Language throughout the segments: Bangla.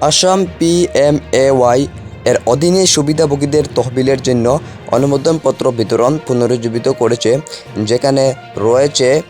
আসাম PMAY এর অধীনে সুবিধাভোগীদের তহবিলের জন্য অনুমোদনপত্র বিতরণ পুনরুজ্জীবিত করেছে, যেখানে রয়েছে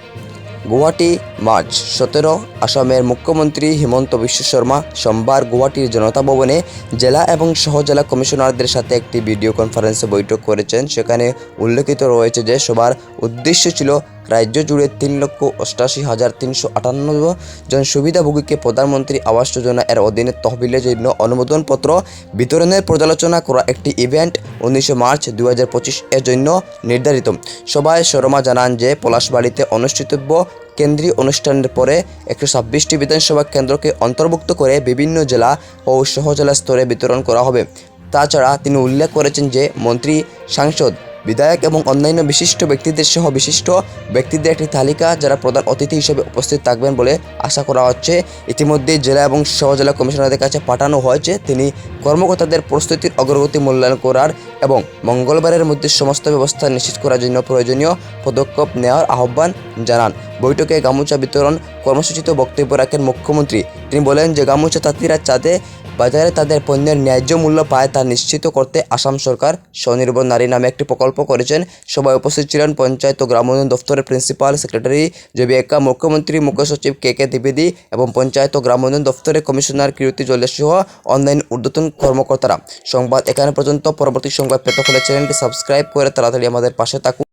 গুয়াহাটি। মার্চ 17 আসামের মুখ্যমন্ত্রী হিমন্ত বিশ্ব শর্মা সোমবার গুয়াহাটির জনতা ভবনে জেলা এবং সহ-জেলা কমিশনারদের সাথে একটি ভিডিও কনফারেন্সে বৈঠক করেছেন। সেখানে উল্লেখিত রয়েছে যে সবার উদ্দেশ্য ছিল রাজ্য জুড়ে 3,88,358 জন সুবিধাভোগীকে প্রধানমন্ত্রী আবাস যোজনা এর অধীনে তহবিলের জন্য অনুমোদনপত্র বিতরণের পর্যালোচনা করা। একটি ইভেন্ট 19 মার্চ 2025 এর জন্য নির্ধারিত। সভায় শর্মা জানান যে পলাশবাড়িতে অনুষ্ঠিতব্য কেন্দ্রীয় অনুষ্ঠানের পরে 126টি বিধানসভা কেন্দ্রকে অন্তর্ভুক্ত করে বিভিন্ন জেলা ও সহ-জেলা স্তরে বিতরণ করা হবে। তাছাড়া তিনি উল্লেখ করেছেন যে মন্ত্রী, সাংসদ, বিধায়ক এবং অন্যান্য বিশিষ্ট ব্যক্তিদের সহ বিশিষ্ট ব্যক্তিদের একটি তালিকা যারা প্রধান অতিথি হিসেবে উপস্থিত থাকবেন বলে আশা করা হচ্ছে। ইতিমধ্যে জেলা এবং সহ-জেলা কমিশনারদের কাছে পাঠানো হয়েছে। তিনি কর্মকর্তাদের প্রস্তুতির অগ্রগতি মূল্যায়ন করার এবং মঙ্গলবারের মধ্যে সমস্ত ব্যবস্থা নিশ্চিত করার জন্য প্রয়োজনীয় পদক্ষেপ নেওয়ার আহ্বান জানান। বৈঠকে গামুছা বিতরণ কর্মসূচিতে বক্তব্য রাখেন মুখ্যমন্ত্রী। তিনি বলেন যে গামুছা তাঁতিরা যাতে বাজারে তাদের পণ্যের ন্যায্য মূল্য পায় তা নিশ্চিত করতে আসাম সরকার স্বনির্ভর নারী নামে একটি প্রকল্প করেছেন। সভায় উপস্থিত ছিলেন পঞ্চায়েত ও গ্রাম উন্নয়ন দফতরের প্রিন্সিপাল সেক্রেটারি জবি একা, মুখ্যমন্ত্রী মুখ্য সচিব KK দ্বিবেদী এবং পঞ্চায়েত ও গ্রাম উন্নয়ন দফতরের কমিশনার কীর্তি জল্লে সহ অন্যান্য ঊর্ধ্বতন কর্মকর্তারা। সংবাদ এখানে পর্যন্ত। পরবর্তী সংবাদ পেতে হলে চ্যানেলটি সাবস্ক্রাইব করে তাড়াতাড়ি আমাদের পাশে থাকুন।